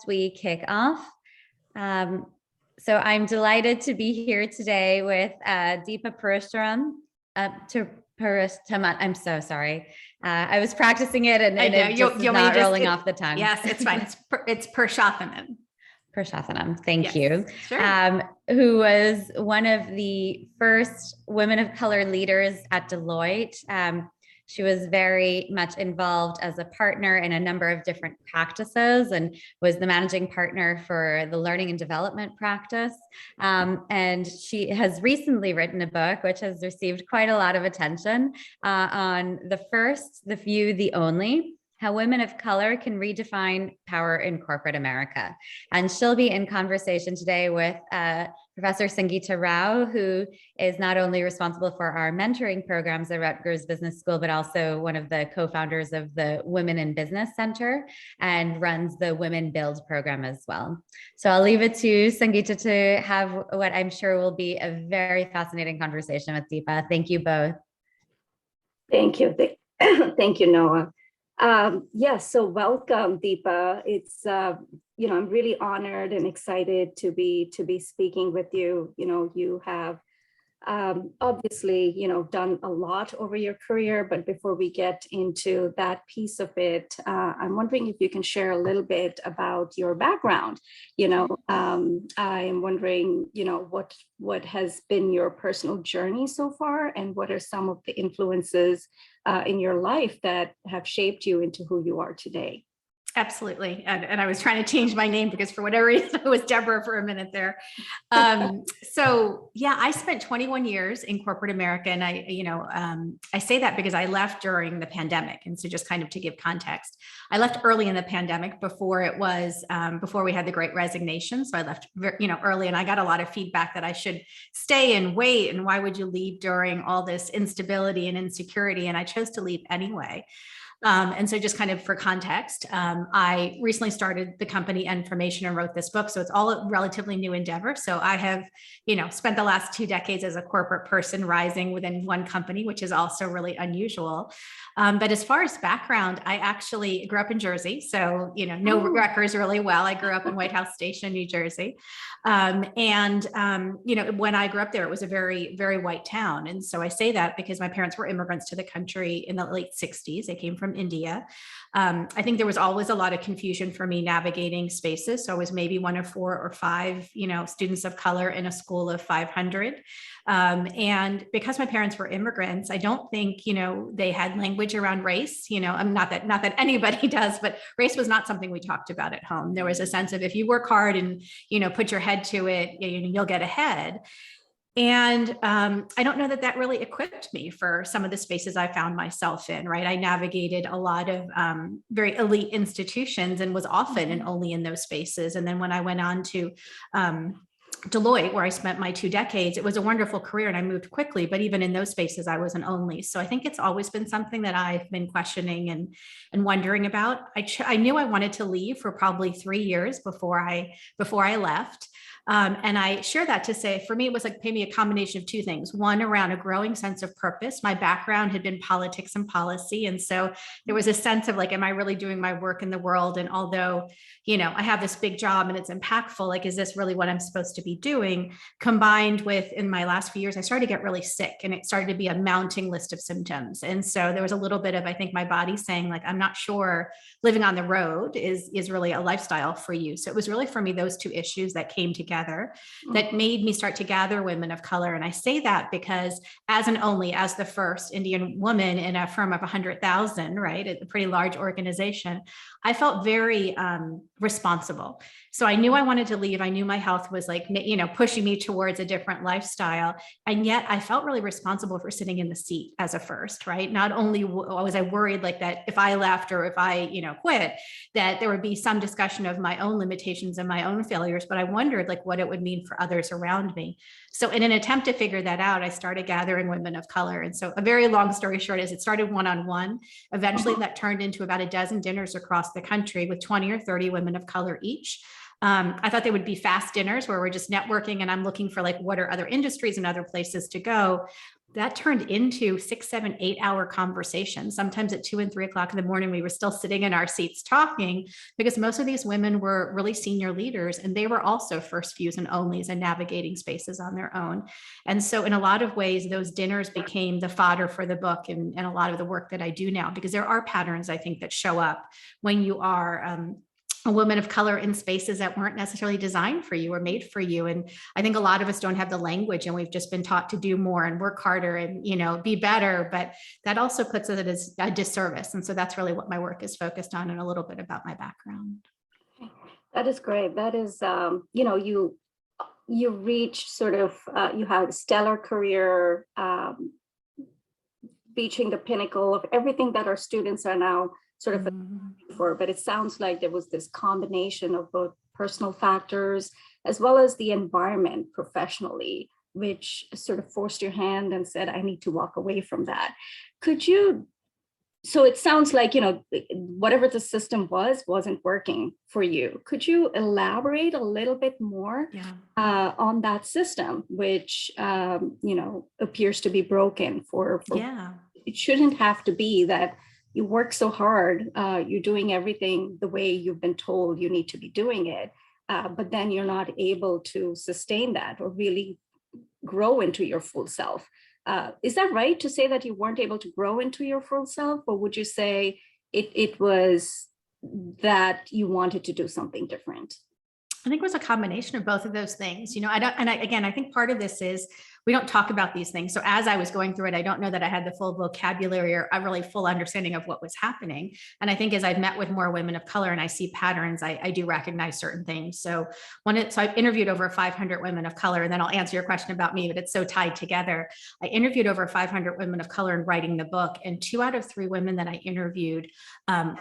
we kick off. Um, so I'm delighted to be here today with Deepa Purushothaman. I'm so sorry. I was practicing it and it just is not rolling off the tongue. Yes, it's fine. It's Purushothaman. Purushothaman, thank you. Sure. Who was one of the first women of color leaders at Deloitte. She was very much involved as a partner in a number of different practices and was the managing partner for the learning and development practice. And she has recently written a book, which has received quite a lot of attention, on the first, the few, the only, how women of color can redefine power in corporate America. And she'll be in conversation today with Professor Sangeeta Rao, who is not only responsible for our mentoring programs at Rutgers Business School, but also one of the co-founders of the Women in Business Center and runs the Women Build program as well. So I'll leave it to Sangeeta to have what I'm sure will be a very fascinating conversation with Deepa. Thank you both. Thank you. Thank you, Noah. Yes, so welcome, Deepa. It's I'm really honored and excited to be speaking with you. You have obviously done a lot over your career, but before we get into that piece of it, I'm wondering if you can share a little bit about your background. I am wondering what has been your personal journey so far, and what are some of the influences in your life that have shaped you into who you are today? Absolutely. And I was trying to change my name because for whatever reason, it was Deborah for a minute there. So yeah, I spent 21 years in corporate America. And I say that because I left during the pandemic. And so just kind of to give context, I left early in the pandemic before we had the Great Resignation. So I left, early, and I got a lot of feedback that I should stay and wait. And why would you leave during all this instability and insecurity? And I chose to leave anyway. And so just kind of for context, I recently started the company Information and wrote this book. So it's all a relatively new endeavor. So I have, spent the last 2 decades as a corporate person rising within one company, which is also really unusual. But as far as background, I actually grew up in Jersey. So, know Rutgers really well. I grew up in White House Station, New Jersey. When I grew up there, it was a very, very white town. And so I say that because my parents were immigrants to the country in the late 60s. They came from India. I think there was always a lot of confusion for me navigating spaces. So I was maybe one of 4 or 5, students of color in a school of 500. And because my parents were immigrants, I don't think, they had language around race, I'm not that anybody does, but race was not something we talked about at home. There was a sense of if you work hard and, put your head to it, you'll get ahead. And I don't know that really equipped me for some of the spaces I found myself in, right? I navigated a lot of very elite institutions and was often and only in those spaces. And then when I went on to Deloitte, where I spent my 2 decades, it was a wonderful career and I moved quickly, but even in those spaces, I wasn't only. So I think it's always been something that I've been questioning and wondering about. I knew I wanted to leave for probably 3 years before I left. And I share that to say, for me, it was like maybe a combination of 2 things. One, around a growing sense of purpose. My background had been politics and policy. And so there was a sense of like, am I really doing my work in the world? And although, I have this big job and it's impactful, like, is this really what I'm supposed to be doing? Combined with, in my last few years, I started to get really sick and it started to be a mounting list of symptoms. And so there was a little bit of, I think, my body saying like, I'm not sure living on the road is really a lifestyle for you. So it was really for me, those 2 issues that came together that made me start to gather women of color. And I say that because as the first Indian woman in a firm of 100,000, right, a pretty large organization, I felt very responsible. So I knew I wanted to leave. I knew my health was like, pushing me towards a different lifestyle. And yet I felt really responsible for sitting in the seat as a first, right? Not only was I worried like that if I left or if I, quit, that there would be some discussion of my own limitations and my own failures, but I wondered like what it would mean for others around me. So in an attempt to figure that out, I started gathering women of color. And so a very long story short is it started one-on-one. Eventually that turned into about a dozen dinners across the country with 20 or 30 women of color each. I thought they would be fast dinners where we're just networking and I'm looking for like, what are other industries and other places to go. that turned into 6, 7, 8 hour conversations. Sometimes at 2 and 3 o'clock in the morning, we were still sitting in our seats talking, because most of these women were really senior leaders, and they were also first fews and onlys and navigating spaces on their own. And so in a lot of ways, those dinners became the fodder for the book and a lot of the work that I do now, because there are patterns, I think, that show up when you are a woman of color in spaces that weren't necessarily designed for you or made for you. And I think a lot of us don't have the language, and we've just been taught to do more and work harder and, be better, but that also puts it as a disservice. And so that's really what my work is focused on, and a little bit about my background. That is great. That is, you reached sort of, you had a stellar career, reaching the pinnacle of everything that our students are now sort of for, but it sounds like there was this combination of both personal factors as well as the environment professionally, which sort of forced your hand and said, I need to walk away from that. So it sounds like, whatever the system wasn't working for you. Could you elaborate a little bit more on that system, which, appears to be broken for it shouldn't have to be that you work so hard, you're doing everything the way you've been told you need to be doing it, but then you're not able to sustain that or really grow into your full self. Is that right to say that you weren't able to grow into your full self, or would you say it was that you wanted to do something different? I think it was a combination of both of those things. I think part of this is we don't talk about these things. So as I was going through it, I don't know that I had the full vocabulary or a really full understanding of what was happening. And I think as I've met with more women of color and I see patterns, I do recognize certain things. So I've interviewed over 500 women of color, and then I'll answer your question about me, but it's so tied together. I interviewed over 500 women of color in writing the book, and 2 out of 3 women that I interviewed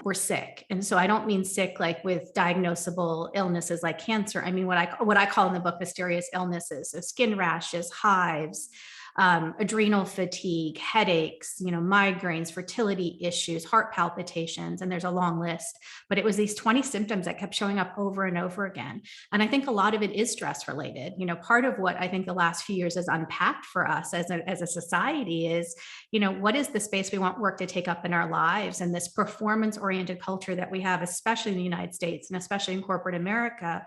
were sick. And so I don't mean sick like with diagnosable illnesses like cancer. I mean what I call in the book mysterious illnesses, so skin rashes, hives, adrenal fatigue, headaches, migraines, fertility issues, heart palpitations, and there's a long list. But it was these 20 symptoms that kept showing up over and over again. And I think a lot of it is stress related. Part of what I think the last few years has unpacked for us as a society is, what is the space we want work to take up in our lives? And this performance oriented culture that we have, especially in the United States and especially in corporate America,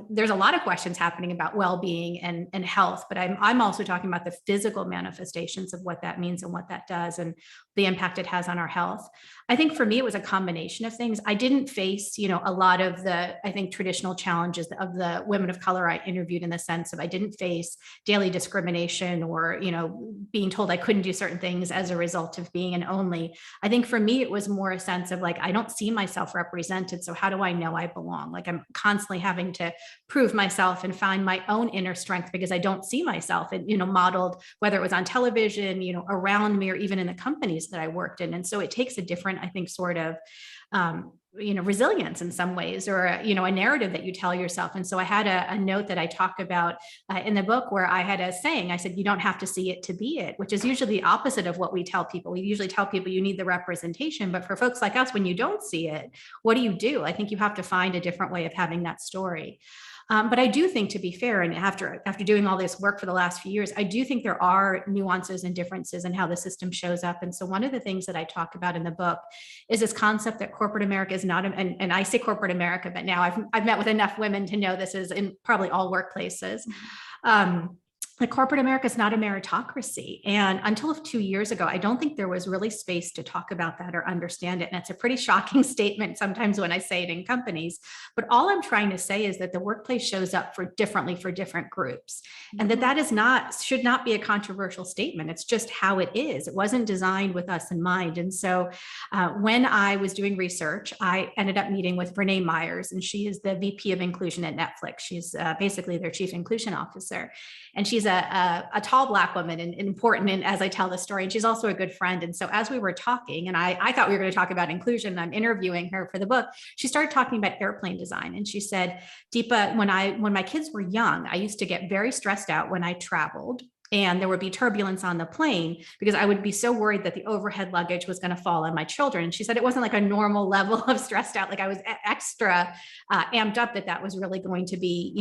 there's a lot of questions happening about well-being and health, but I'm also talking about the physical manifestations of what that means and what that does and the impact it has on our health. I think for me, it was a combination of things. I didn't face, a lot of the, I think, traditional challenges of the women of color I interviewed, in the sense of I didn't face daily discrimination or, being told I couldn't do certain things as a result of being an only. I think for me, it was more a sense of like, I don't see myself represented. So how do I know I belong? Like I'm constantly having to prove myself and find my own inner strength because I don't see myself and, modeled, whether it was on television, around me or even in the companies that I worked in. And so it takes a different, I think, sort of, resilience in some ways, or, a narrative that you tell yourself. And so I had a note that I talk about in the book where I had a saying, I said, you don't have to see it to be it, which is usually the opposite of what we tell people. We usually tell people you need the representation, but for folks like us, when you don't see it, what do? I think you have to find a different way of having that story. But I do think, to be fair, and after doing all this work for the last few years, I do think there are nuances and differences in how the system shows up. And so one of the things that I talk about in the book is this concept that corporate America is not, and I say corporate America, but now I've met with enough women to know this is in probably all workplaces. Like corporate America is not a meritocracy. And until 2 years ago, I don't think there was really space to talk about that or understand it. And it's a pretty shocking statement sometimes when I say it in companies. But all I'm trying to say is that the workplace shows up differently for different groups. And that should not be a controversial statement. It's just how it is. It wasn't designed with us in mind. And so when I was doing research, I ended up meeting with Renee Myers, and she is the VP of Inclusion at Netflix. She's basically their Chief Inclusion Officer. And she's a tall Black woman and important, and as I tell the story, and she's also a good friend. And so as we were talking, and I thought we were going to talk about inclusion, and I'm interviewing her for the book, she started talking about airplane design. And she said, Deepa, when my kids were young, I used to get very stressed out when I traveled, and there would be turbulence on the plane because I would be so worried that the overhead luggage was going to fall on my children. And she said it wasn't like a normal level of stressed out, like I was extra amped up that was really going to be,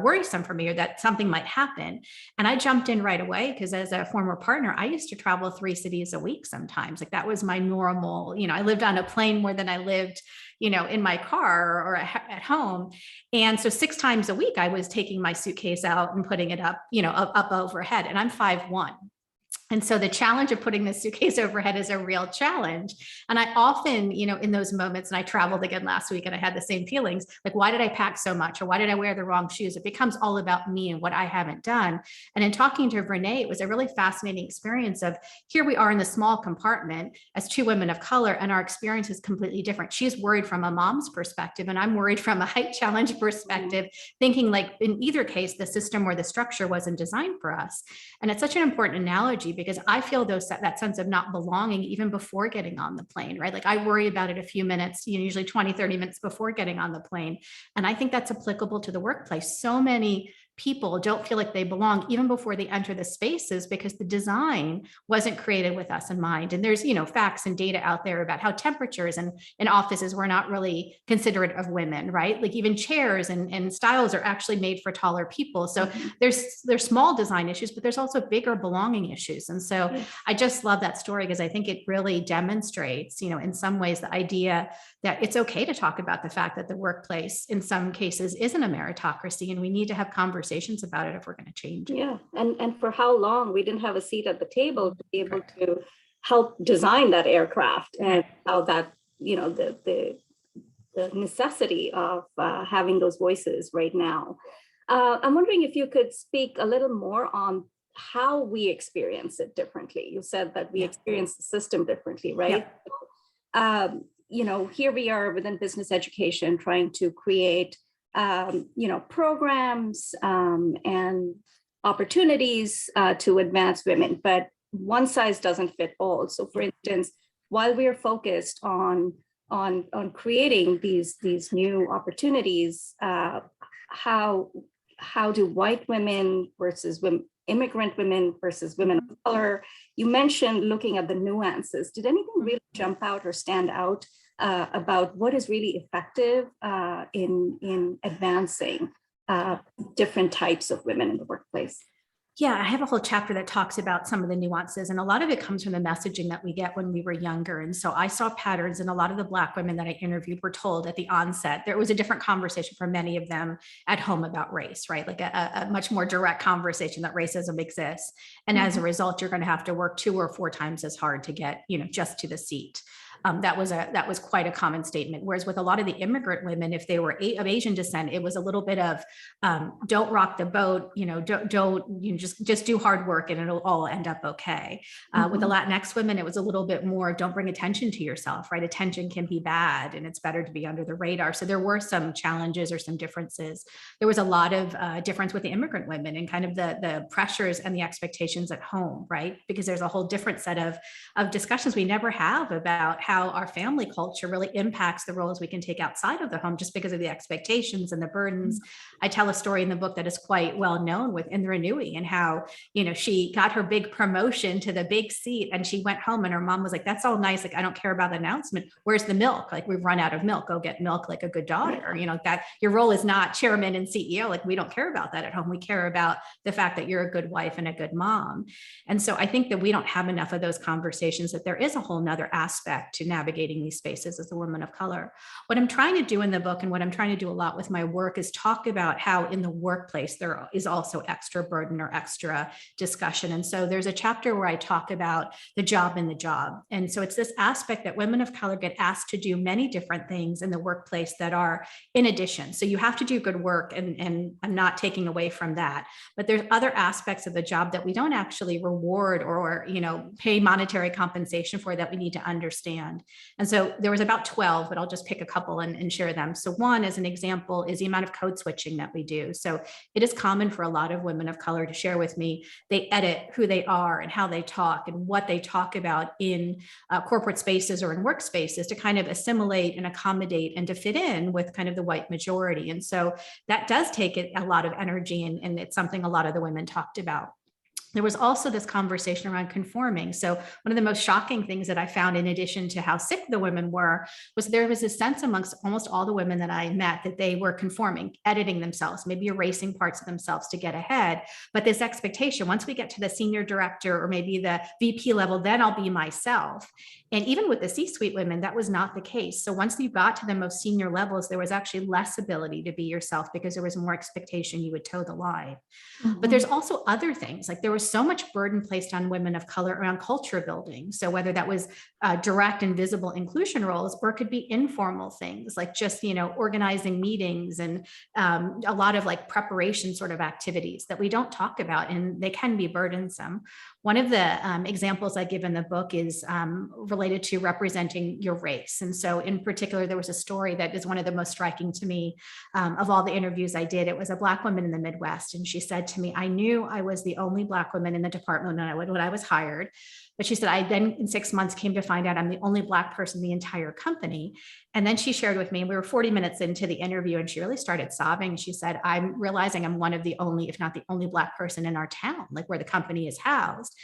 worrisome for me or that something might happen. And I jumped in right away because as a former partner, I used to travel 3 cities a week sometimes. Like that was my normal, I lived on a plane more than I lived in my car or at home. And so 6 times a week, I was taking my suitcase out and putting it up, up overhead, and I'm 5'1". And so the challenge of putting this suitcase overhead is a real challenge. And I often, in those moments, and I traveled again last week and I had the same feelings, like, why did I pack so much? Or why did I wear the wrong shoes? It becomes all about me and what I haven't done. And in talking to Renee, it was a really fascinating experience of here we are in the small compartment as 2 women of color, and our experience is completely different. She's worried from a mom's perspective, and I'm worried from a height challenge perspective, thinking like in either case, the system or the structure wasn't designed for us. And it's such an important analogy because I feel that sense of not belonging even before getting on the plane, right? Like I worry about it a few minutes, usually 20, 30 minutes before getting on the plane. And I think that's applicable to the workplace. So many people don't feel like they belong even before they enter the spaces because the design wasn't created with us in mind. And there's, facts and data out there about how temperatures and in offices were not really considerate of women, right? Like even chairs and styles are actually made for taller people. So there's small design issues, but there's also bigger belonging issues. And so I just love that story because I think it really demonstrates, in some ways, the idea that it's okay to talk about the fact that the workplace in some cases isn't a meritocracy, and we need to have conversations about it if we're going to change it. Yeah, and for how long we didn't have a seat at the table to be able to help design that aircraft, and how that, the necessity of having those voices right now. I'm wondering if you could speak a little more on how we experience it differently. You said that we experience the system differently, right? Here we are within business education trying to create, programs and opportunities to advance women, but one size doesn't fit all. So for instance, while we are focused on creating these new opportunities, how do white women versus women, immigrant women versus women of color? You mentioned looking at the nuances. Did anything really jump out or stand out about what is really effective in advancing different types of women in the workplace? Yeah, I have a whole chapter that talks about some of the nuances, and a lot of it comes from the messaging that we get when we were younger. And so I saw patterns, and a lot of the Black women that I interviewed were told at the onset there was a different conversation for many of them at home about race, right? Like a much more direct conversation that racism exists. And as a result, you're going to have to work 2 or 4 times as hard to get, just to the seat. That was quite a common statement. Whereas with a lot of the immigrant women, if they were of Asian descent, it was a little bit of don't rock the boat, don't just do hard work and it'll all end up okay. With the Latinx women, it was a little bit more don't bring attention to yourself, right? Attention can be bad and it's better to be under the radar. So there were some challenges or some differences. There was a lot of difference with the immigrant women and kind of the pressures and the expectations at home, right? Because there's a whole different set of discussions we never have about how our family culture really impacts the roles we can take outside of the home just because of the expectations and the burdens. I tell a story in the book that is quite well known with Indra Nooyi and how, she got her big promotion to the big seat and she went home and her mom was like, that's all nice. Like, I don't care about the announcement. Where's the milk? Like, we've run out of milk. Go get milk like a good daughter. That your role is not chairman and CEO. Like, we don't care about that at home. We care about the fact that you're a good wife and a good mom. And so I think that we don't have enough of those conversations, that there is a whole nother aspect to navigating these spaces as a woman of color. What I'm trying to do in the book and what I'm trying to do a lot with my work is talk about how in the workplace there is also extra burden or extra discussion. And so there's a chapter where I talk about the job in the job. And so it's this aspect that women of color get asked to do many different things in the workplace that are in addition. So you have to do good work, and I'm not taking away from that. But there's other aspects of the job that we don't actually reward or pay monetary compensation for, that we need to understand. And so there was about 12, but I'll just pick a couple and share them. So one, as an example, is the amount of code switching that we do. So it is common for a lot of women of color to share with me, they edit who they are and how they talk and what they talk about in corporate spaces or in workspaces to kind of assimilate and accommodate and to fit in with kind of the white majority. And so that does take a lot of energy, and it's something a lot of the women talked about. there was also this conversation around conforming. So one of the most shocking things that I found, in addition to how sick the women were, was there was a sense amongst almost all the women that I met that they were conforming, editing themselves, maybe erasing parts of themselves to get ahead. But this expectation, once we get to the senior director or maybe the VP level, then I'll be myself. And even with the C-suite women, that was not the case. So once you got to the most senior levels, there was actually less ability to be yourself because there was more expectation you would toe the line. But there's also other things, like there was so much burden placed on women of color around culture building. So whether that was direct and visible inclusion roles, or it could be informal things like just, organizing meetings and a lot of like preparation sort of activities that we don't talk about, and they can be burdensome. One of the examples I give in the book is related to representing your race. And so in particular, there was a story that is one of the most striking to me of all the interviews I did. It was a Black woman in the Midwest. And she said to me, I knew I was the only Black woman in the department when I was hired. But she said, I then in 6 months came to find out I'm the only Black person in the entire company. And then she shared with me, and we were 40 minutes into the interview, and she really started sobbing. She said, I'm realizing I'm one of the only, if not the only Black person in our town, like where the company is housed.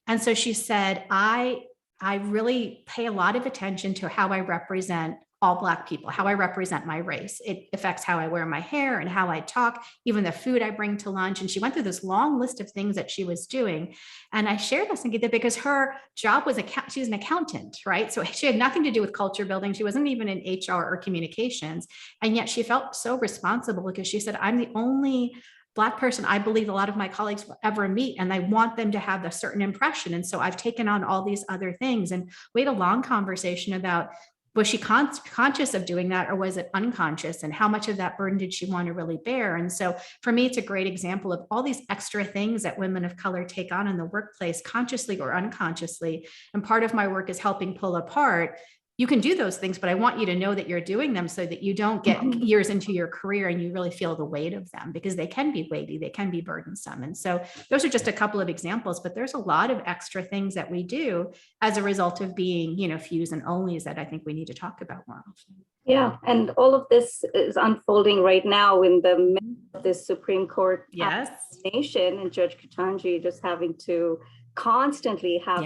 And so she said, I really pay a lot of attention to how I represent all Black people, how I represent my race. It affects how I wear my hair and how I talk, even the food I bring to lunch. And she went through this long list of things that she was doing. And I shared this, Sangeeta, because her job was she's an accountant, right? So she had nothing to do with culture building. She wasn't even in HR or communications. And yet she felt so responsible because she said, I'm the only Black person I believe a lot of my colleagues will ever meet, and I want them to have a certain impression. And so I've taken on all these other things. And we had a long conversation about, was she conscious of doing that, or was it unconscious, and how much of that burden did she want to really bear? And so for me, it's a great example of all these extra things that women of color take on in the workplace, consciously or unconsciously. And part of my work is helping pull apart. You can do those things, but I want you to know that you're doing them so that you don't get years into your career and you really feel the weight of them, because they can be weighty, they can be burdensome. And so those are just a couple of examples, but there's a lot of extra things that we do as a result of being, fews and onlys that I think we need to talk about more often. Yeah, and all of this is unfolding right now in the midst of this Supreme Court nation, and Judge Ketanji just having to constantly have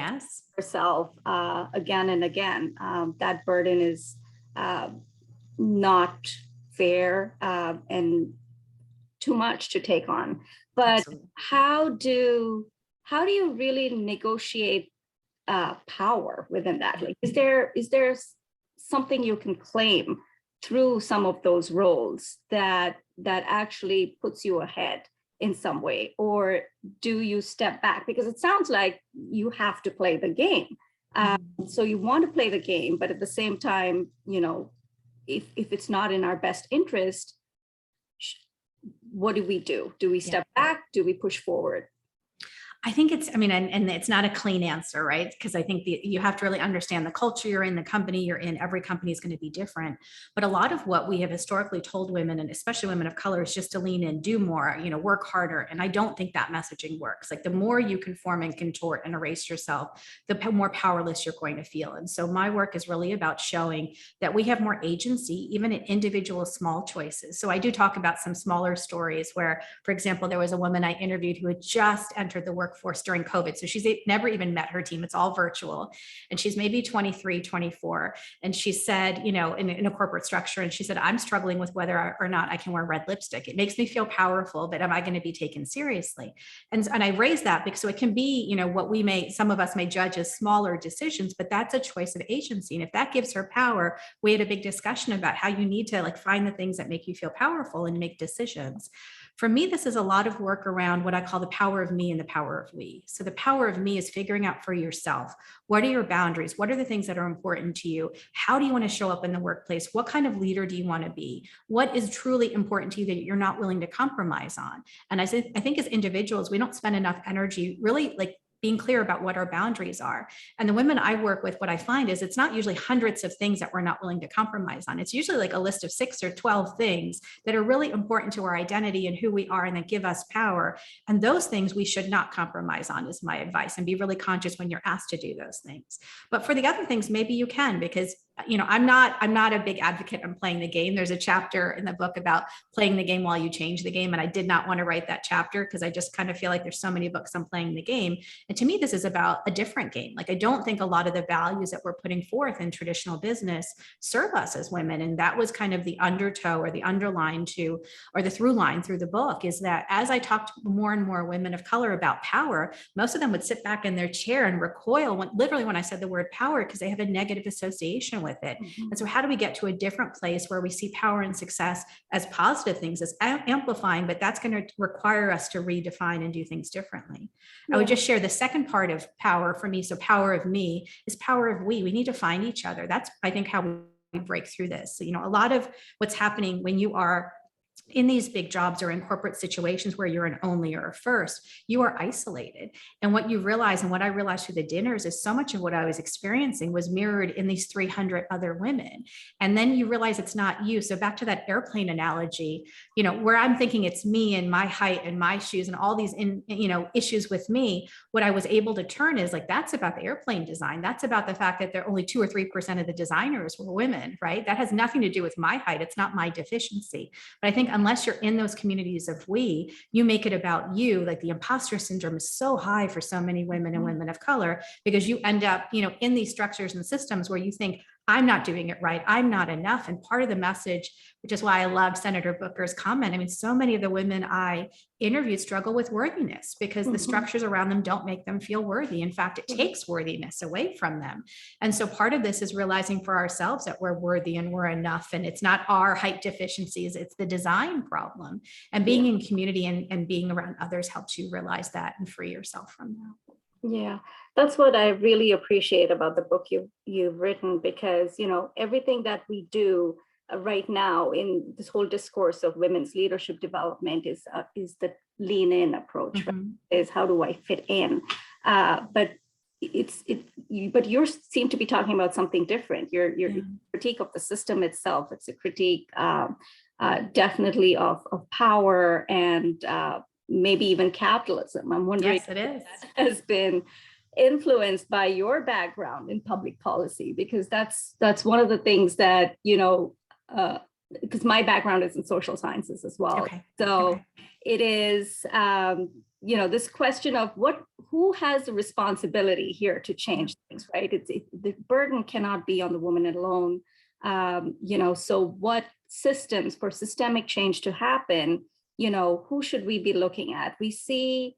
herself again and again. That burden is not fair and too much to take on. But absolutely. How do you really negotiate power within that? Like, is there something you can claim through some of those roles that actually puts you ahead in some way, or do you step back? Because it sounds like you have to play the game. So you want to play the game, but at the same time, if it's not in our best interest, what do we do? Do we step back? Do we push forward? I think it's, and it's not a clean answer, right? Because I think you have to really understand the culture you're in, the company you're in. Every company is going to be different. But a lot of what we have historically told women, and especially women of color, is just to lean in, do more, work harder. And I don't think that messaging works. Like, the more you conform and contort and erase yourself, the more powerless you're going to feel. And so my work is really about showing that we have more agency, even in individual small choices. So I do talk about some smaller stories where, for example, there was a woman I interviewed who had just entered the workforce during COVID. So she's never even met her team. It's all virtual. And she's maybe 23, 24. And she said, in a corporate structure, and she said, I'm struggling with whether or not I can wear red lipstick. It makes me feel powerful, but am I going to be taken seriously? And I raise that because so it can be, what some of us may judge as smaller decisions, but that's a choice of agency. And if that gives her power, we had a big discussion about how you need to find the things that make you feel powerful and make decisions. For me, this is a lot of work around what I call the power of me and the power of we. So the power of me is figuring out for yourself, what are your boundaries? What are the things that are important to you? How do you want to show up in the workplace? What kind of leader do you want to be? What is truly important to you that you're not willing to compromise on? And I think as individuals, we don't spend enough energy really being clear about what our boundaries are. And the women I work with, what I find is it's not usually hundreds of things that we're not willing to compromise on. It's usually a list of 6 or 12 things that are really important to our identity and who we are and that give us power. And those things we should not compromise on, is my advice, and be really conscious when you're asked to do those things. But for the other things, maybe you can, because I'm not a big advocate on playing the game. There's a chapter in the book about playing the game while you change the game. And I did not want to write that chapter because I just kind of feel like there's so many books on playing the game. And to me, this is about a different game. Like, I don't think a lot of the values that we're putting forth in traditional business serve us as women. And that was kind of the undertow or the underline to, or the through line through the book, is that as I talked to more and more women of color about power, most of them would sit back in their chair and recoil literally when I said the word power, because they have a negative association with it. Mhm. And so how do we get to a different place where we see power and success as positive things, as amplifying, but that's going to require us to redefine and do things differently. I would just share the second part of power for me. So power of me is power of we. We need to find each other. That's, I think, how we break through this. So, a lot of what's happening when you are in these big jobs or in corporate situations where you're an only or a first, you are isolated. And what you realize, and what I realized through the dinners, is so much of what I was experiencing was mirrored in these 300 other women. And then you realize it's not you. So back to that airplane analogy, where I'm thinking it's me and my height and my shoes and all these issues with me, what I was able to turn is like, that's about the airplane design. That's about the fact that there are only 2 or 3% of the designers were women, right? That has nothing to do with my height. It's not my deficiency. But I think unless you're in those communities of we, you make it about you. Like, the imposter syndrome is so high for so many women and women of color, because you end up, in these structures and systems where you think, I'm not doing it right, I'm not enough. And part of the message, which is why I love Senator Booker's comment, I mean, so many of the women I interviewed struggle with worthiness because the structures around them don't make them feel worthy. In fact, it takes worthiness away from them. And so part of this is realizing for ourselves that we're worthy and we're enough. And it's not our height deficiencies, it's the design problem. And being in community and being around others helps you realize that and free yourself from that. Yeah, that's what I really appreciate about the book you've written, because everything that we do right now in this whole discourse of women's leadership development is the lean in approach. Right? Is how do I fit in? But but you seem to be talking about something different. Your critique of the system itself. It's a critique definitely of power and maybe even capitalism. I'm wondering yes, it is. If that has been influenced by your background in public policy, because that's one of the things that, because my background is in social sciences as well. Okay. So Okay. It is, this question of who has the responsibility here to change things, right? The burden cannot be on the woman alone. So what systems for systemic change to happen, who should we be looking at? We see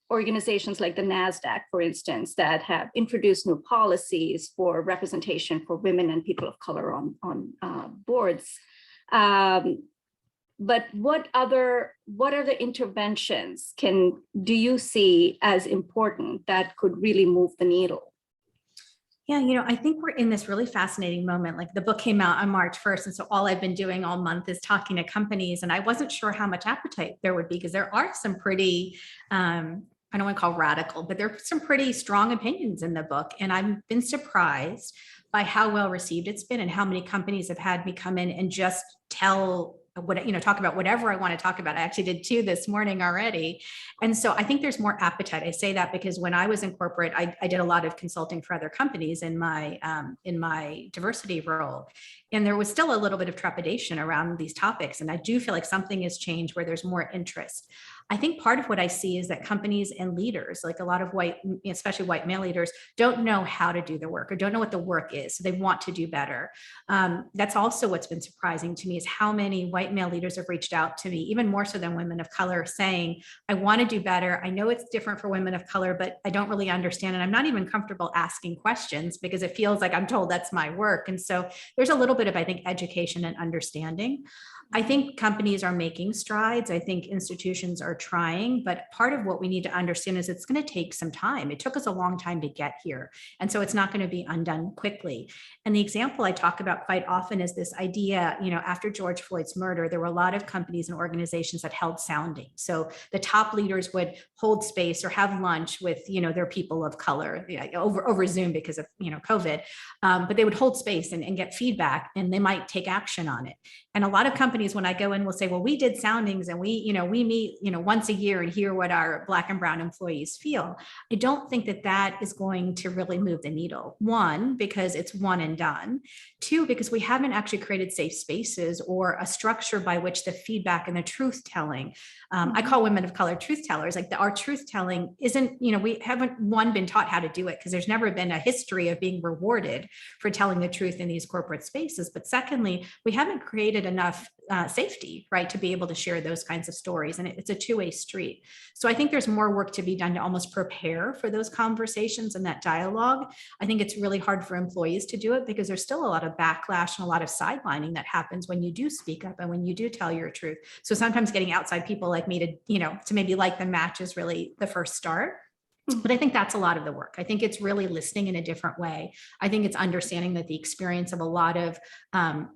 organizations like the NASDAQ, for instance, that have introduced new policies for representation for women and people of color on boards. But what other interventions do you see as important that could really move the needle? Yeah, I think we're in this really fascinating moment. Like, the book came out on March 1st. And so all I've been doing all month is talking to companies. And I wasn't sure how much appetite there would be, because there are some pretty, I don't want to call radical, but there are some pretty strong opinions in the book. And I've been surprised by how well received it's been and how many companies have had me come in and just talk about whatever I want to talk about. I actually did 2 this morning already. And so I think there's more appetite. I say that because when I was in corporate, I did a lot of consulting for other companies in my diversity role. And there was still a little bit of trepidation around these topics. And I do feel like something has changed where there's more interest. I think part of what I see is that companies and leaders, like a lot of especially white male leaders, don't know how to do the work or don't know what the work is. So they want to do better. That's also what's been surprising to me, is how many white male leaders have reached out to me, even more so than women of color, saying, I want to do better. I know it's different for women of color, but I don't really understand. And I'm not even comfortable asking questions because it feels like I'm told that's my work. And so there's a little bit of, I think, education and understanding. I think companies are making strides. I think institutions are trying, but part of what we need to understand is it's going to take some time. It took us a long time to get here. And so it's not going to be undone quickly. And the example I talk about quite often is this idea, after George Floyd's murder, there were a lot of companies and organizations that held sounding. So the top leaders would hold space or have lunch with, their people of color over Zoom because of, COVID. But they would hold space and get feedback, and they might take action on it. And a lot of companies, when I go in, will say, well, we did soundings and we meet, once a year and hear what our Black and brown employees feel. I don't think that that is going to really move the needle. One, because it's one and done. Two, because we haven't actually created safe spaces or a structure by which the feedback and the truth telling. I call women of color truth tellers. Like our truth telling isn't, we haven't been taught how to do it because there's never been a history of being rewarded for telling the truth in these corporate spaces. But secondly, we haven't created enough safety, right, to be able to share those kinds of stories. And it's a two-way street. So I think there's more work to be done to almost prepare for those conversations and that dialogue. I think it's really hard for employees to do it because there's still a lot of backlash and a lot of sidelining that happens when you do speak up and when you do tell your truth. So sometimes getting outside people like me to maybe like the match is really the first start. But I think that's a lot of the work. I think it's really listening in a different way. I think it's understanding that the experience of a lot of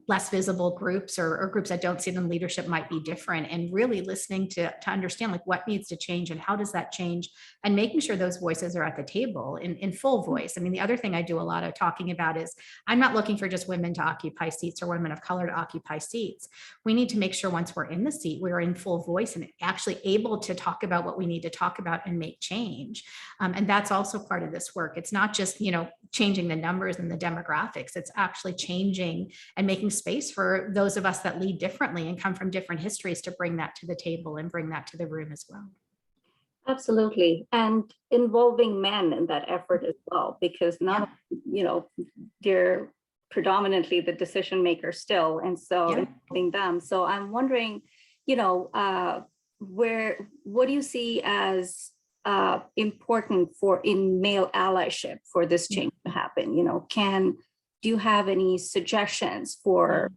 less visible groups or groups that don't see them in leadership might be different, and really listening to understand like what needs to change and how does that change, and making sure those voices are at the table in full voice. I mean, the other thing I do a lot of talking about is I'm not looking for just women to occupy seats or women of color to occupy seats. We need to make sure once we're in the seat, we're in full voice and actually able to talk about what we need to talk about and make change. And that's also part of this work. It's not just, changing the numbers and the demographics. It's actually changing and making space for those of us that lead differently and come from different histories to bring that to the table and bring that to the room as well. Absolutely. And involving men in that effort as well, because they're predominantly the decision makers still. And so involving them. So I'm wondering, what do you see as important in male allyship for this change to happen? Do you have any suggestions for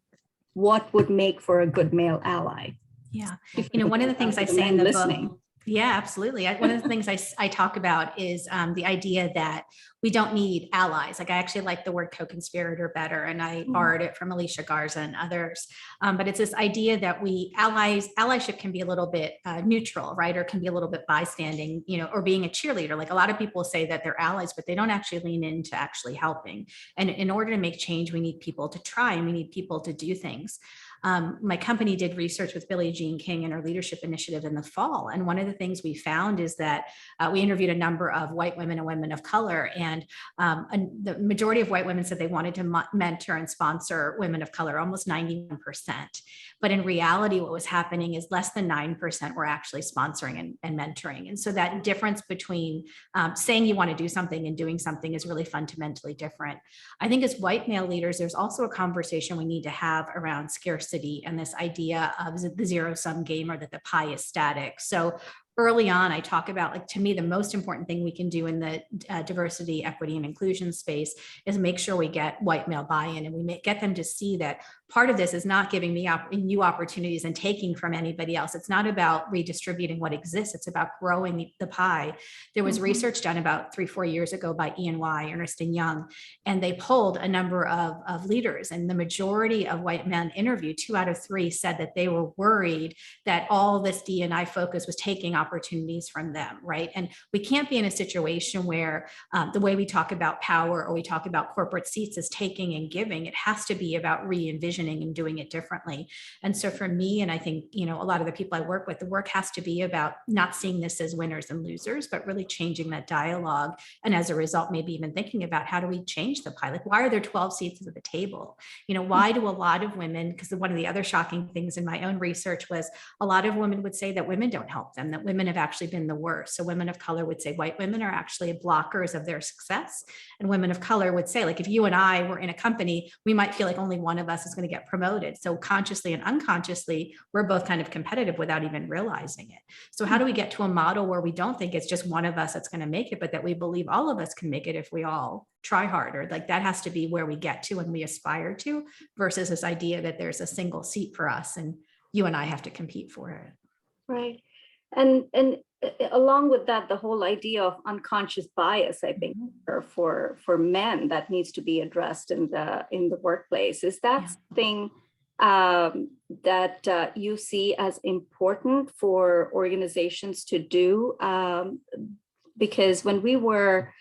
what would make for a good male ally? Yeah. One of the things I say in the book, yeah, absolutely. One of the things I talk about is the idea that we don't need allies. Like I actually like the word co-conspirator better, and I borrowed it from Alicia Garza and others. But it's this idea that allyship can be a little bit neutral, right? Or can be a little bit bystanding, or being a cheerleader. Like a lot of people say that they're allies, but they don't actually lean into actually helping. And in order to make change, we need people to try and we need people to do things. My company did research with Billie Jean King and our leadership initiative in the fall. And one of the things we found is that we interviewed a number of white women and women of color. And the majority of white women said they wanted to mentor and sponsor women of color, almost 91%. But in reality, what was happening is less than 9% were actually sponsoring and mentoring. And so that difference between saying you want to do something and doing something is really fundamentally different. I think as white male leaders, there's also a conversation we need to have around scarcity and this idea of the zero-sum game, or that the pie is static. So early on, I talk about, like, to me, the most important thing we can do in the diversity, equity, and inclusion space is make sure we get white male buy-in, and we get them to see that part of this is not giving me new opportunities and taking from anybody else. It's not about redistributing what exists. It's about growing the pie. There was research done about 3-4 years ago by E&Y, Ernst & Young, and they polled a number of leaders, and the majority of white men interviewed, 2 out of 3 said that they were worried that all this D&I focus was taking opportunities from them, right? And we can't be in a situation where the way we talk about power or we talk about corporate seats is taking and giving. It has to be about re-envisioning and doing it differently. And so for me, and I think, a lot of the people I work with, the work has to be about not seeing this as winners and losers, but really changing that dialogue. And as a result, maybe even thinking about how do we change the pie? Like, why are there 12 seats at the table? Why do a lot of women, because one of the other shocking things in my own research was a lot of women would say that women don't help them, that women have actually been the worst. So women of color would say white women are actually blockers of their success. And women of color would say, like, if you and I were in a company, we might feel like only one of us is going to get promoted. So consciously and unconsciously, we're both kind of competitive without even realizing it. So how do we get to a model where we don't think it's just one of us that's going to make it, but that we believe all of us can make it if we all try harder? Like, that has to be where we get to and we aspire to, versus this idea that there's a single seat for us and you and I have to compete for it. Right. And along with that, the whole idea of unconscious bias, I think, for men that needs to be addressed in the workplace. Is that something that you see as important for organizations to do? Because when we were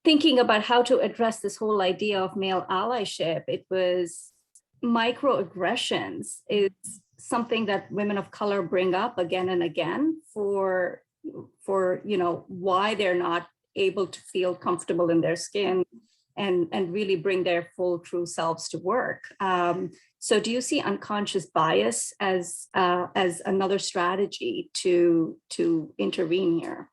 thinking about how to address this whole idea of male allyship, it was microaggressions is something that women of color bring up again and again for why they're not able to feel comfortable in their skin and really bring their full true selves to work. So do you see unconscious bias as another strategy to intervene here?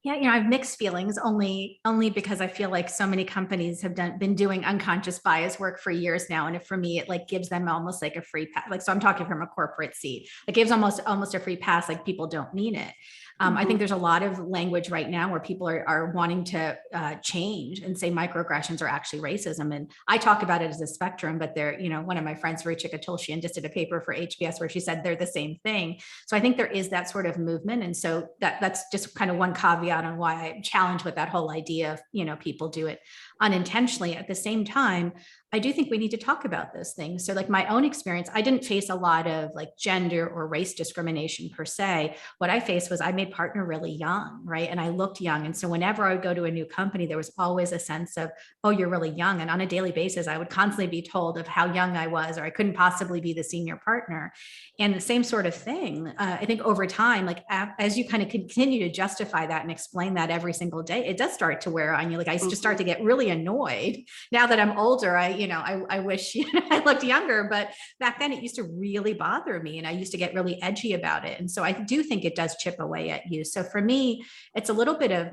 Yeah, I have mixed feelings only because I feel like so many companies have been doing unconscious bias work for years now. And for me, it like gives them almost like a free pass. Like, so I'm talking from a corporate seat, it gives almost a free pass, like people don't mean it. I think there's a lot of language right now where people are wanting to change and say microaggressions are actually racism. And I talk about it as a spectrum, but they're, one of my friends, Ruchika Tulshian, just did a paper for HBS where she said they're the same thing. So I think there is that sort of movement. And so that's just kind of one caveat on why I challenge with that whole idea of, people do it unintentionally. At the same time, I do think we need to talk about those things. So like my own experience, I didn't face a lot of like gender or race discrimination per se. What I faced was I made partner really young, right? And I looked young. And so whenever I would go to a new company, there was always a sense of, oh, you're really young. And on a daily basis, I would constantly be told of how young I was, or I couldn't possibly be the senior partner. And the same sort of thing, I think over time, like as you kind of continue to justify that and explain that every single day, it does start to wear on you. Like I just start to get really annoyed now that I'm older. I wish I looked younger, but back then it used to really bother me and I used to get really edgy about it. And so I do think it does chip away at you. So for me, it's a little bit of,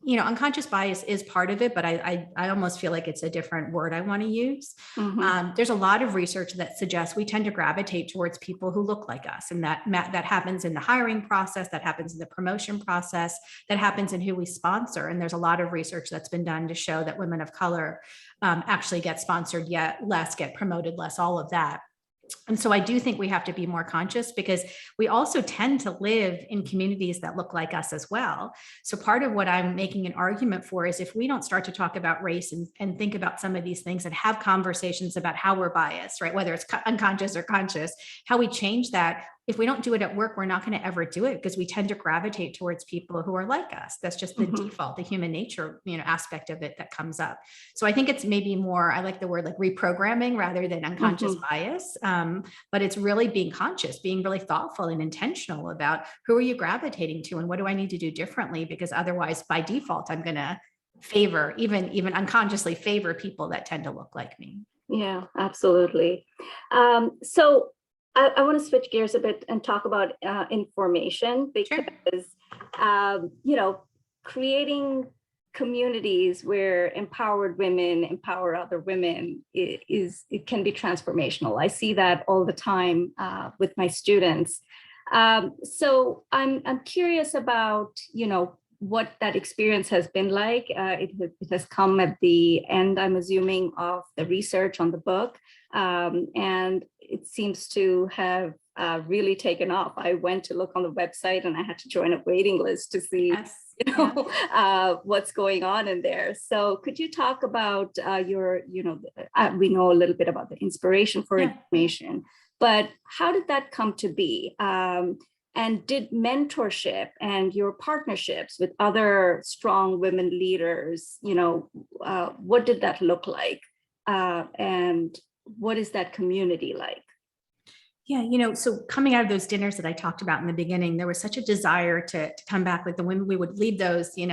unconscious bias is part of it, but I almost feel like it's a different word I want to use. There's a lot of research that suggests we tend to gravitate towards people who look like us. And that happens in the hiring process, that happens in the promotion process, that happens in who we sponsor. And there's a lot of research that's been done to show that women of color actually get sponsored yet less, get promoted less, all of that. And so I do think we have to be more conscious because we also tend to live in communities that look like us as well. So part of what I'm making an argument for is if we don't start to talk about race and think about some of these things and have conversations about how we're biased, right? Whether it's unconscious or conscious, how we change that. If we don't do it at work, we're not going to ever do it because we tend to gravitate towards people who are like us. That's just the default, the human nature, aspect of it that comes up. So I think it's maybe more, I like the word like reprogramming rather than unconscious bias, but it's really being conscious, being really thoughtful and intentional about who are you gravitating to and what do I need to do differently? Because otherwise by default, I'm going to favor, even unconsciously favor people that tend to look like me. Yeah, absolutely. So I want to switch gears a bit and talk about information because, creating communities where empowered women empower other women it can be transformational. I see that all the time with my students. So I'm curious about, what that experience has been like. It has come at the end, I'm assuming, of the research on the book. And it seems to have really taken off. I went to look on the website and I had to join a waiting list to see what's going on in there. So could you talk about we know a little bit about the inspiration for information, but how did that come to be? And did mentorship and your partnerships with other strong women leaders, what did that look like? And what is that community like? Yeah, so coming out of those dinners that I talked about in the beginning, there was such a desire to come back. Like the women, we would leave those, in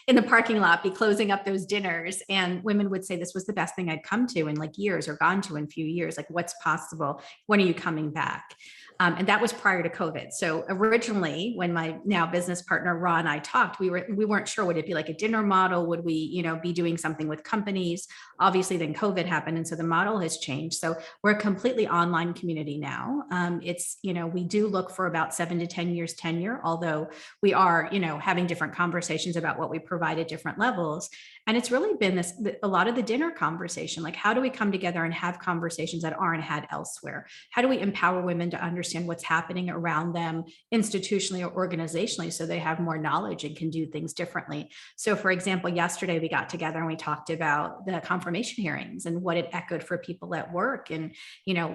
the parking lot, be closing up those dinners. And women would say this was the best thing I'd come to in like years or gone to in a few years. Like, what's possible? When are you coming back? And that was prior to COVID. So originally, when my now business partner, Ra, and I talked, we weren't sure, would it be like a dinner model? Would we, be doing something with companies? Obviously, then COVID happened. And so the model has changed. So we're a completely online community now. It's, we do look for about 7 to 10 years tenure, although we are, having different conversations about what we provide at different levels. And it's really been a lot of the dinner conversation, like how do we come together and have conversations that aren't had elsewhere? How do we empower women to understand what's happening around them institutionally or organizationally so they have more knowledge and can do things differently? So for example, yesterday we got together and we talked about the confirmation hearings and what it echoed for people at work. And,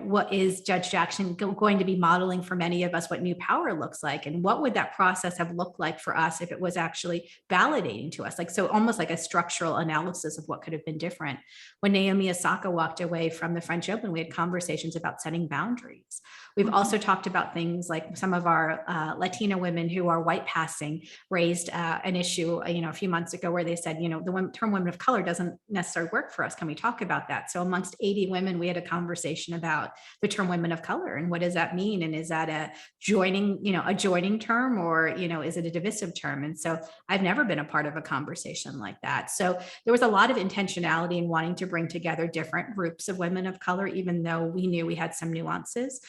what is Judge Jackson going to be modeling for many of us what new power looks like? And what would that process have looked like for us if it was actually validating to us? Like, so almost like a structural analysis of what could have been different. When Naomi Osaka walked away from the French Open, we had conversations about setting boundaries. We've also talked about things like some of our Latina women who are white passing raised an issue, a few months ago where they said, the term women of color doesn't necessarily work for us. Can we talk about that? So amongst 80 women, we had a conversation about the term women of color and what does that mean? And is that a joining term, or, is it a divisive term? And so I've never been a part of a conversation like that. So there was a lot of intentionality in wanting to bring together different groups of women of color, even though we knew we had some nuances.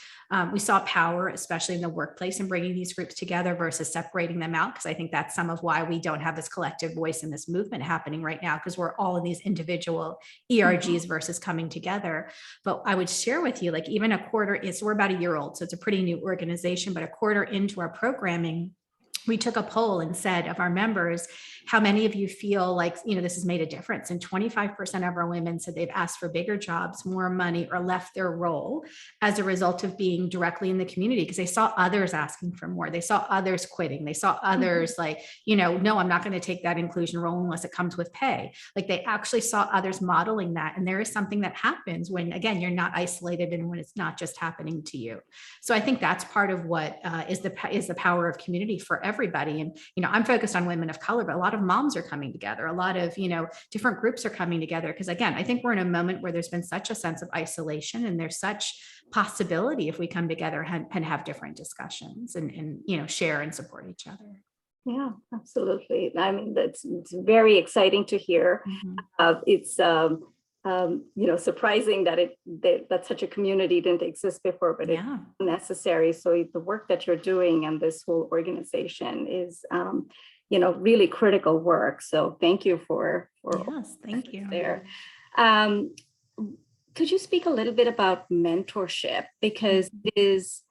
We saw power, especially in the workplace, in bringing these groups together versus separating them out, because I think that's some of why we don't have this collective voice in this movement happening right now, because we're all in these individual ERGs versus coming together. But I would share with you, like even a quarter, we're about a year old, so it's a pretty new organization, but a quarter into our programming, we took a poll and said of our members, how many of you feel like, this has made a difference? And 25% of our women said they've asked for bigger jobs, more money, or left their role as a result of being directly in the community, because they saw others asking for more. They saw others quitting. They saw others like, no, I'm not going to take that inclusion role unless it comes with pay. Like they actually saw others modeling that. And there is something that happens when, again, you're not isolated and when it's not just happening to you. So I think that's part of what is the power of community for everybody. And, I'm focused on women of color, but a lot of moms are coming together. A lot of, different groups are coming together. Because again, I think we're in a moment where there's been such a sense of isolation, and there's such possibility if we come together and have different discussions and share and support each other. Yeah, absolutely. I mean, it's very exciting to hear. It's surprising that such a community didn't exist before, but it's necessary. So the work that you're doing and this whole organization is, really critical work. So thank you for yes, thank you. There. Could you speak a little bit about mentorship, because it is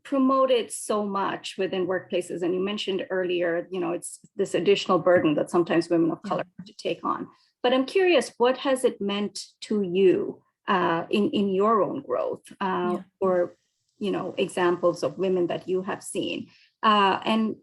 promoted so much within workplaces, and you mentioned earlier, it's this additional burden that sometimes women of color have to take on. But I'm curious, what has it meant to you in your own growth, or examples of women that you have seen, and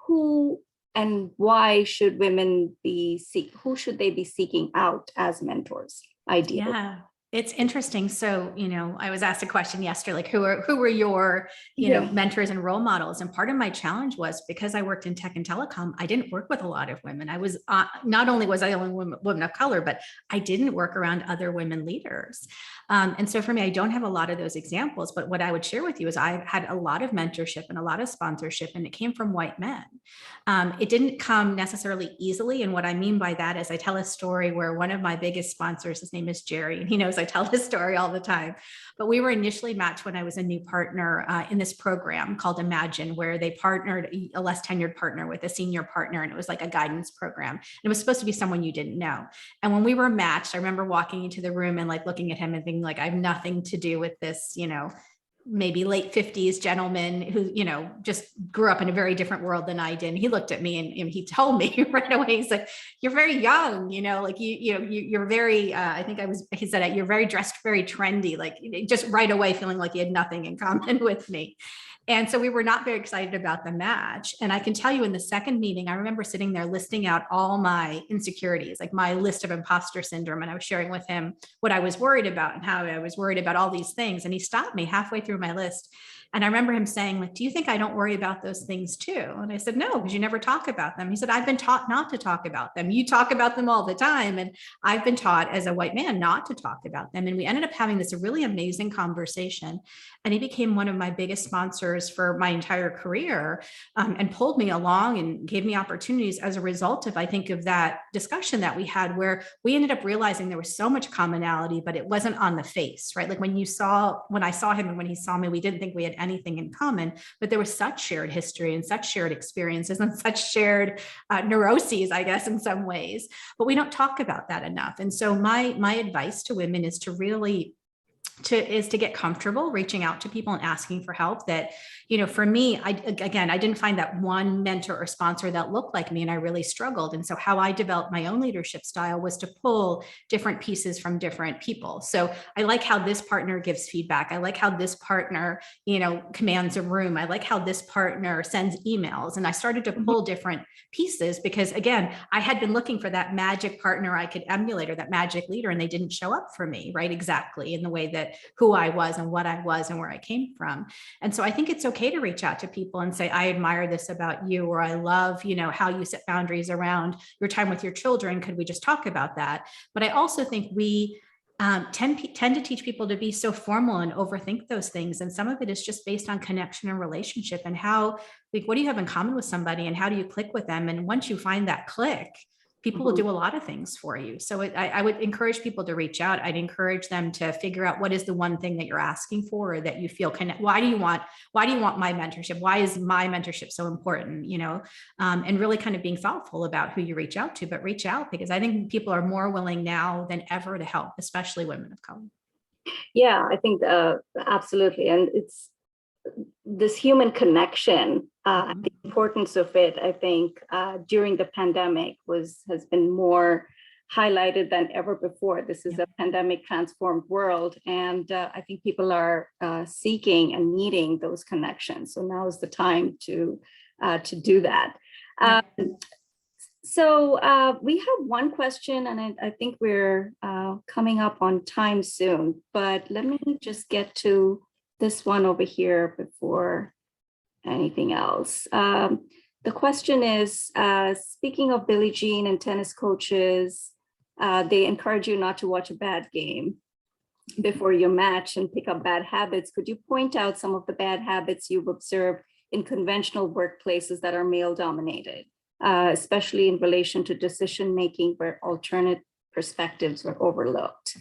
who and why should women who should they be seeking out as mentors, ideally? Yeah. It's interesting. So, I was asked a question yesterday, like who were your, mentors and role models? And part of my challenge was, because I worked in tech and telecom, I didn't work with a lot of women. I was, not only was I the only woman of color, but I didn't work around other women leaders. And so for me, I don't have a lot of those examples, but what I would share with you is I had a lot of mentorship and a lot of sponsorship, and it came from white men. It didn't come necessarily easily. And what I mean by that is I tell a story where one of my biggest sponsors, his name is Jerry, and he knows I tell this story all the time, but we were initially matched when I was a new partner in this program called Imagine, where they partnered a less tenured partner with a senior partner. And it was like a guidance program. And it was supposed to be someone you didn't know. And when we were matched, I remember walking into the room and like looking at him and thinking like, I have nothing to do with this, maybe late 50s gentleman who, just grew up in a very different world than I did. And he looked at me and he told me right away, he's like, you're very young, like you're very, he said, you're very dressed, very trendy, like just right away feeling like he had nothing in common with me. And so we were not very excited about the match. And I can tell you in the second meeting, I remember sitting there listing out all my insecurities, like my list of imposter syndrome. And I was sharing with him what I was worried about and how I was worried about all these things. And he stopped me halfway through my list. And I remember him saying, like, do you think I don't worry about those things too? And I said, no, because you never talk about them. He said, I've been taught not to talk about them. You talk about them all the time. And I've been taught as a white man not to talk about them. And we ended up having this really amazing conversation. And he became one of my biggest sponsors for my entire career, and pulled me along and gave me opportunities as a result of, I think, of that discussion that we had, where we ended up realizing there was so much commonality, but it wasn't on the face, right? Like when I saw him and when he saw me, we didn't think we had anything in common, but there was such shared history and such shared experiences and such shared neuroses, I guess, in some ways, but we don't talk about that enough. And so my advice to women is to get comfortable reaching out to people and asking for help. That, for me, I didn't find that one mentor or sponsor that looked like me, and I really struggled. And so how I developed my own leadership style was to pull different pieces from different people. So I like how this partner gives feedback. I like how this partner, commands a room. I like how this partner sends emails. And I started to pull different pieces because, again, I had been looking for that magic partner I could emulate, or that magic leader, and they didn't show up for me, right? Exactly in the way that credit who I was and what I was and where I came from. And so I think it's okay to reach out to people and say, I admire this about you, or I love, how you set boundaries around your time with your children. Could we just talk about that? But I also think we tend to teach people to be so formal and overthink those things. And some of it is just based on connection and relationship and how, like, what do you have in common with somebody and how do you click with them? And once you find that click, people will do a lot of things for you. So I would encourage people to reach out. I'd encourage them to figure out what is the one thing that you're asking for, or that you feel connect. Why do you want my mentorship? Why is my mentorship so important? And really kind of being thoughtful about who you reach out to, but reach out, because I think people are more willing now than ever to help, especially women of color. Yeah, I think absolutely. And it's this human connection, the importance of it, I think, during the pandemic has been more highlighted than ever before. This is a pandemic transformed world. And I think people are seeking and needing those connections. So now is the time to do that. So we have one question, and I think we're coming up on time soon, but let me just get to this one over here before anything else. The question is, speaking of Billie Jean and tennis coaches, they encourage you not to watch a bad game before your match and pick up bad habits. Could you point out some of the bad habits you've observed in conventional workplaces that are male dominated, especially in relation to decision-making where alternate perspectives were overlooked?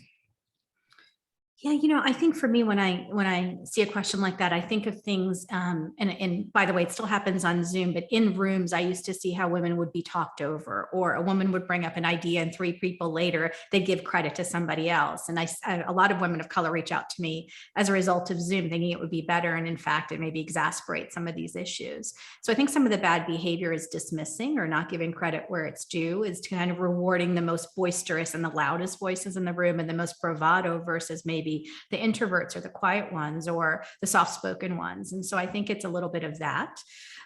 Yeah, I think for me, when I see a question like that, I think of things, and by the way, it still happens on Zoom, but in rooms, I used to see how women would be talked over, or a woman would bring up an idea and 3 people later, they'd give credit to somebody else. And a lot of women of color reach out to me as a result of Zoom, thinking it would be better. And in fact, it maybe exasperates some of these issues. So I think some of the bad behavior is dismissing or not giving credit where it's due, is kind of rewarding the most boisterous and the loudest voices in the room and the most bravado versus maybe the introverts or the quiet ones or the soft-spoken ones. And so I think it's a little bit of that.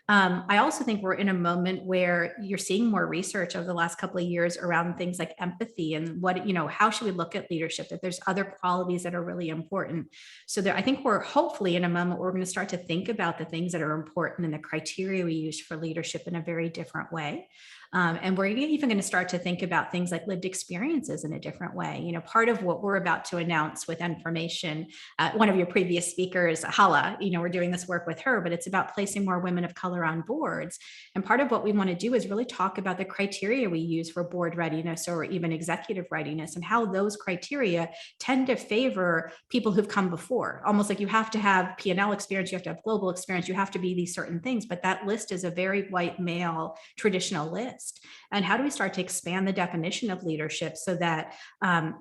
I also think we're in a moment where you're seeing more research over the last couple of years around things like empathy and how should we look at leadership, that there's other qualities that are really important. So I think we're hopefully in a moment where we're going to start to think about the things that are important and the criteria we use for leadership in a very different way. And we're even going to start to think about things like lived experiences in a different way. Part of what we're about to announce with Information, one of your previous speakers, Hala, we're doing this work with her, but it's about placing more women of color on boards. And part of what we want to do is really talk about the criteria we use for board readiness or even executive readiness, and how those criteria tend to favor people who've come before. Almost like you have to have P&L experience, you have to have global experience, you have to be these certain things, but that list is a very white male traditional list. And how do we start to expand the definition of leadership so that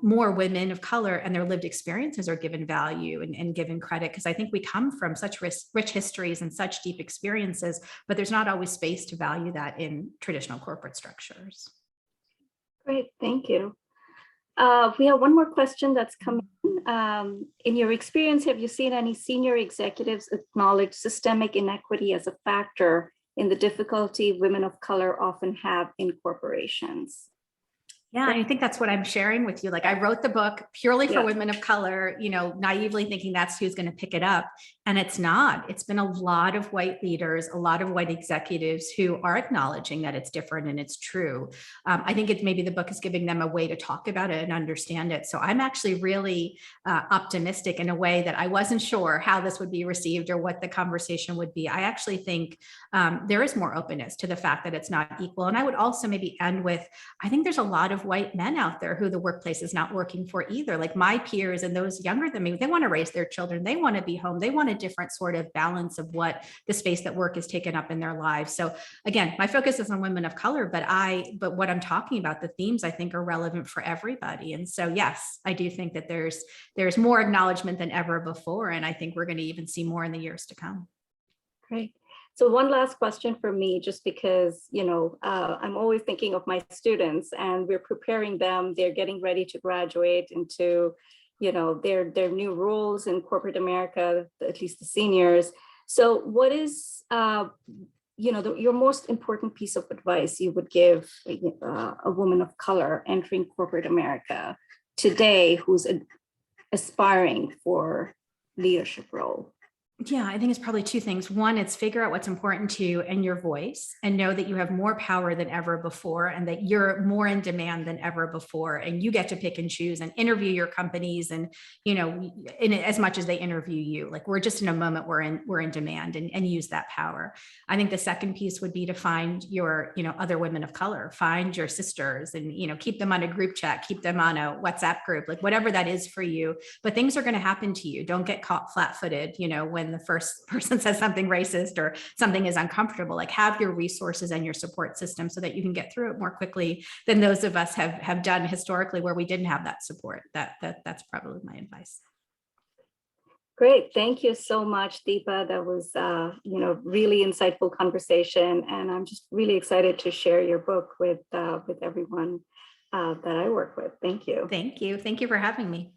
more women of color and their lived experiences are given value and given credit? Because I think we come from such rich histories and such deep experiences, but there's not always space to value that in traditional corporate structures. Great, thank you. We have one more question that's coming. In your experience, have you seen any senior executives acknowledge systemic inequity as a factor in the difficulty women of color often have in corporations? Yeah, I think that's what I'm sharing with you. Like, I wrote the book purely for women of color, naively thinking that's who's going to pick it up. And it's not. It's been a lot of white leaders, a lot of white executives who are acknowledging that it's different and it's true. I think it's maybe the book is giving them a way to talk about it and understand it. So I'm actually really optimistic in a way that I wasn't sure how this would be received or what the conversation would be. I actually think there is more openness to the fact that it's not equal. And I would also maybe end with, I think there's a lot of white men out there who the workplace is not working for either. Like my peers and those younger than me, they want to raise their children. They want to be home. They want a different sort of balance of what the space that work is taken up in their lives. So again, my focus is on women of color, but what I'm talking about, the themes I think are relevant for everybody. And so, yes, I do think that there's more acknowledgement than ever before. And I think we're going to even see more in the years to come. Great. So one last question for me, just because, I'm always thinking of my students and we're preparing them, they're getting ready to graduate into, their new roles in corporate America, at least the seniors. So what is, your most important piece of advice you would give a woman of color entering corporate America today who's aspiring for leadership role? Yeah, I think it's probably two things. One, it's figure out what's important to you and your voice, and know that you have more power than ever before, and that you're more in demand than ever before. And you get to pick and choose and interview your companies, and, in as much as they interview you. Like, we're just in a moment we're in demand, and use that power. I think the second piece would be to find your, other women of color, find your sisters, and, keep them on a group chat, keep them on a WhatsApp group, like whatever that is for you. But things are going to happen to you. Don't get caught flat-footed, when the first person says something racist or something is uncomfortable. Like, have your resources and your support system so that you can get through it more quickly than those of us have done historically, where we didn't have that support. That's probably my advice. Great, thank you so much, Deepa. That was really insightful conversation, and I'm just really excited to share your book with everyone that I work with. Thank you. Thank you for having me.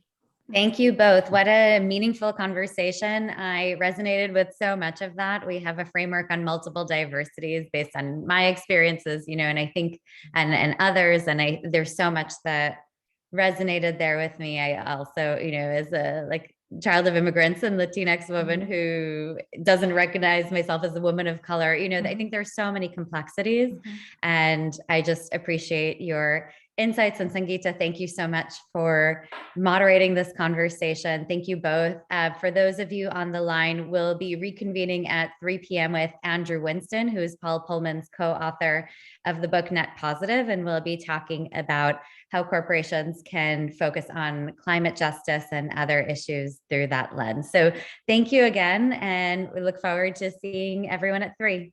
Thank you both. What a meaningful conversation. I resonated with so much of that. We have a framework on multiple diversities based on my experiences, and I think, and others, and there's so much that resonated there with me. I also, as a child of immigrants and Latinx woman who doesn't recognize myself as a woman of color, I think there's so many complexities, and I just appreciate your insights. And Sangeeta, thank you so much for moderating this conversation. Thank you both. For those of you on the line, we'll be reconvening at 3 p.m. with Andrew Winston, who is Paul Pullman's co-author of the book Net Positive, and we'll be talking about how corporations can focus on climate justice and other issues through that lens. So thank you again, and we look forward to seeing everyone at 3.